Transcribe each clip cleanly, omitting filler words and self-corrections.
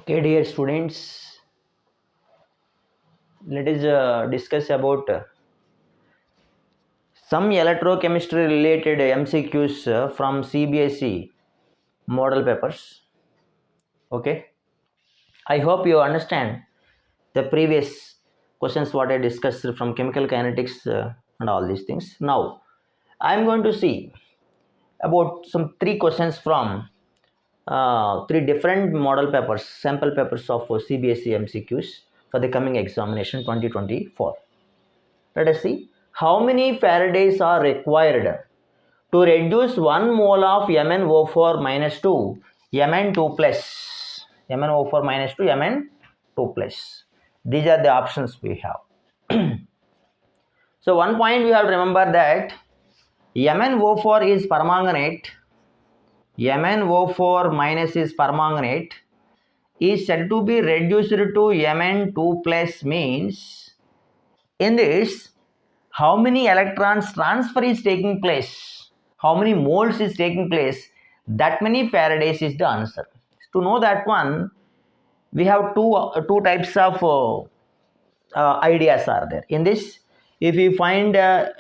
Okay, dear students, let us discuss about some electrochemistry related MCQs from CBSE model papers. Okay, I hope you understand the previous questions what I discussed from chemical kinetics and all these things. Now, I am going to see about some three questions from three different model papers, sample papers of CBSE MCQs for the coming examination 2024. Let us see how many Faradays are required to reduce 1 mole of MnO4 minus to Mn2 plus. MnO4 minus to Mn2 plus. These are the options we have. So one point we have to remember that MnO4 is permanganate. MnO4 minus is permanganate is said to be reduced to Mn2 plus means in this how many electrons transfer is taking place, how many moles is taking place, that many Faradays is the answer. To know that one, we have two types of ideas are there. In this, if you find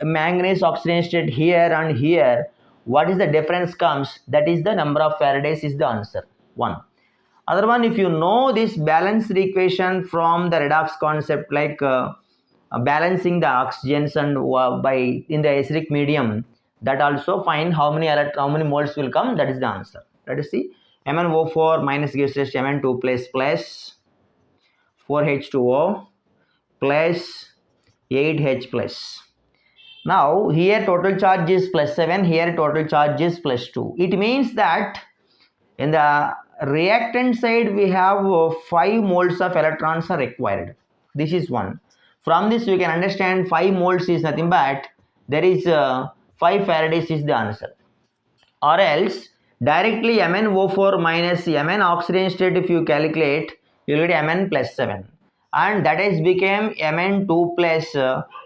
manganese oxidation state here and here, what is the difference comes, that is the number of Faradays is the answer. One. Other one, if you know this balanced equation from the redox concept, like balancing the oxygens and by in the acidic medium, that also find how many moles will come, that is the answer. Let us see. MnO4 minus gives us Mn2 plus 4H2O plus 8H plus. Now here total charge is plus 7, here total charge is plus 2. It means that in the reactant side we have 5 moles of electrons are required. This is one. From this we can understand 5 moles is nothing but there is 5 Faradays is the answer. Or else directly MnO4 minus Mn oxidation state, if you calculate, you will get Mn plus 7, and that is became Mn2 plus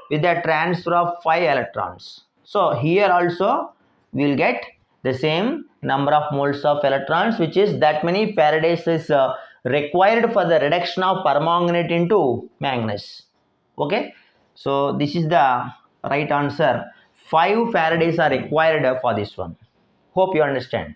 with the transfer of 5 electrons. So here also we will get the same number of moles of electrons, which is that many Faradays is required for the reduction of permanganate into manganese. Okay, so this is the right answer. 5 Faradays are required for this one. Hope you understand.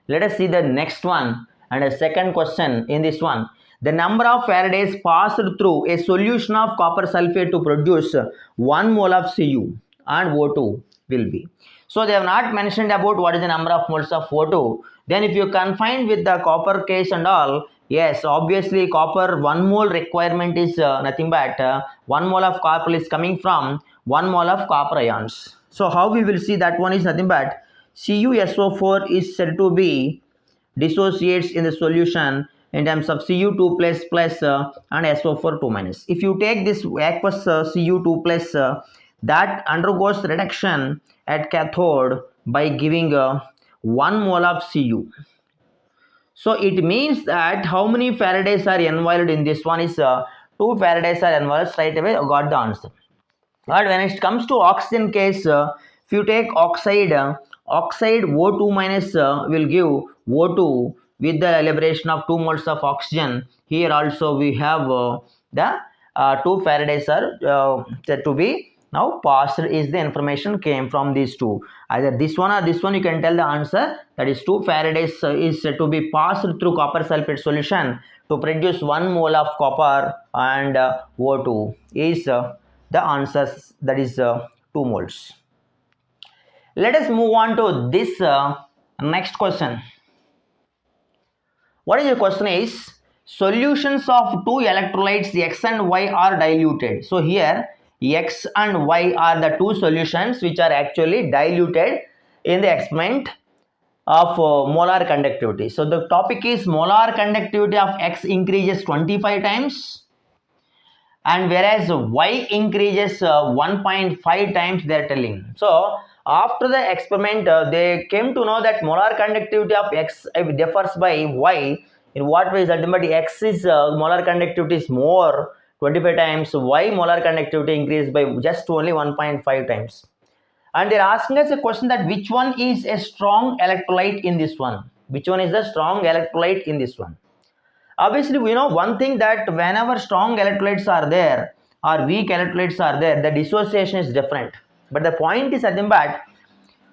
Let us see the next one and a second question in this one. The number of Faradays passed through a solution of copper sulfate to produce 1 mole of Cu and O2 will be. So they have not mentioned about what is the number of moles of O2. Then if you confine with the copper case and all, yes, obviously copper 1 mole requirement is nothing but 1 mole of copper is coming from 1 mole of copper ions. So how we will see that one is nothing but CuSO4 is said to be dissociates in the solution in terms of Cu2 plus and SO4 2 minus. If you take this aqueous Cu2 plus, that undergoes reduction at cathode by giving 1 mole of Cu. So it means that how many Faradays are involved in this one is 2 Faradays are involved. Straight away got the answer. But when it comes to oxygen case, if you take oxide O2 minus will give O2 with the liberation of 2 moles of oxygen. Here also we have the 2 Faradays are said to be now passed, is the information came from these two. Either this one or this one, you can tell the answer, that is 2 Faradays is said to be passed through copper sulfate solution to produce 1 mole of copper, and O2 is the answers, that is 2 moles. Let us move on to this next question. What is the question is, solutions of 2 electrolytes X and Y are diluted. So here X and Y are the 2 solutions which are actually diluted in the experiment of molar conductivity. So the topic is molar conductivity of X increases 25 times, and whereas Y increases 1.5 times, they are telling. So after the experiment, they came to know that molar conductivity of X differs by Y. In what way is that? But X is molar conductivity is more 25 times, Y molar conductivity increased by just only 1.5 times. And they are asking us a question that which one is a strong electrolyte in this one? Which one is the strong electrolyte in this one? Obviously, we know one thing, that whenever strong electrolytes are there or weak electrolytes are there, the dissociation is different. But the point is nothing but,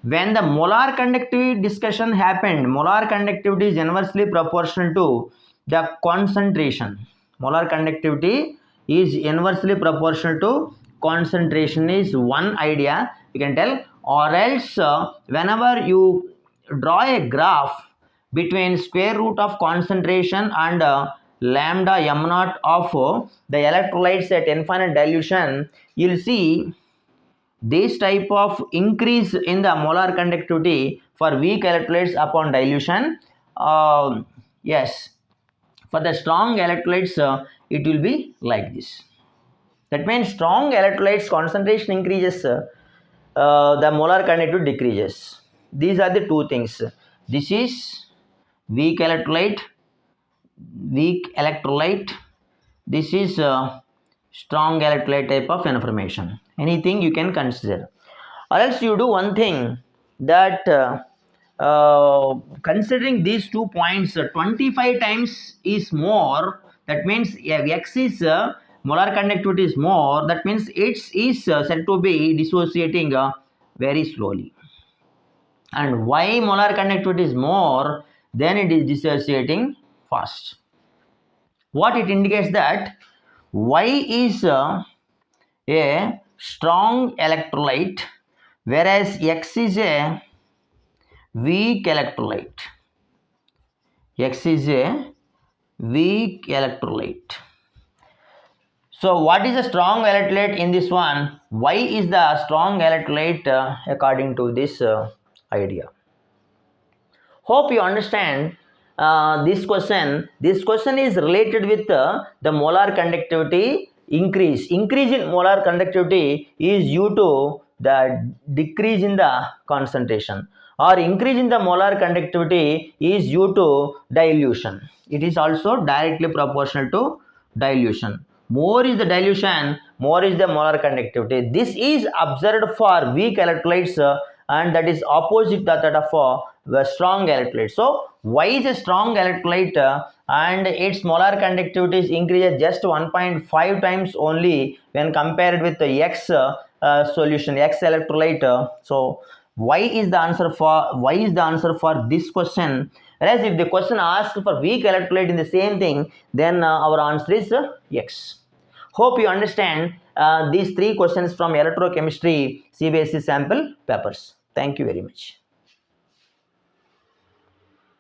when the molar conductivity discussion happened, molar conductivity is inversely proportional to the concentration. Molar conductivity is inversely proportional to concentration is one idea you can tell. Or else whenever you draw a graph between square root of concentration and lambda m naught of the electrolytes at infinite dilution, you'll see this type of increase in the molar conductivity for weak electrolytes upon dilution. Yes, for the strong electrolytes it will be like this. That means strong electrolytes concentration increases, the molar conductivity decreases. These are the two things. This is weak electrolyte, this is strong electrolyte type of information. Anything you can consider. Or else you do one thing, that considering these 2 points, 25 times is more, that means X is molar conductivity is more, that means it is said to be dissociating very slowly. And why molar conductivity is more, then it is dissociating fast. What it indicates, that Y is a strong electrolyte, whereas X is a weak electrolyte. X is a weak electrolyte. So what is a strong electrolyte in this one? Y is the strong electrolyte according to this idea. Hope you understand this question. This question is related with the molar conductivity increase. Increase in molar conductivity is due to the decrease in the concentration, or increase in the molar conductivity is due to dilution. It is also directly proportional to dilution. More is the dilution, more is the molar conductivity. This is observed for weak electrolytes and that is opposite that of the strong electrolyte. So Y is a strong electrolyte and its molar conductivity is increased just 1.5 times only when compared with the X solution, X electrolyte. So Y is the answer for this question. Whereas if the question asks for weak electrolyte in the same thing, then our answer is X. Hope you understand these 3 questions from electrochemistry CBSE sample papers. Thank you very much.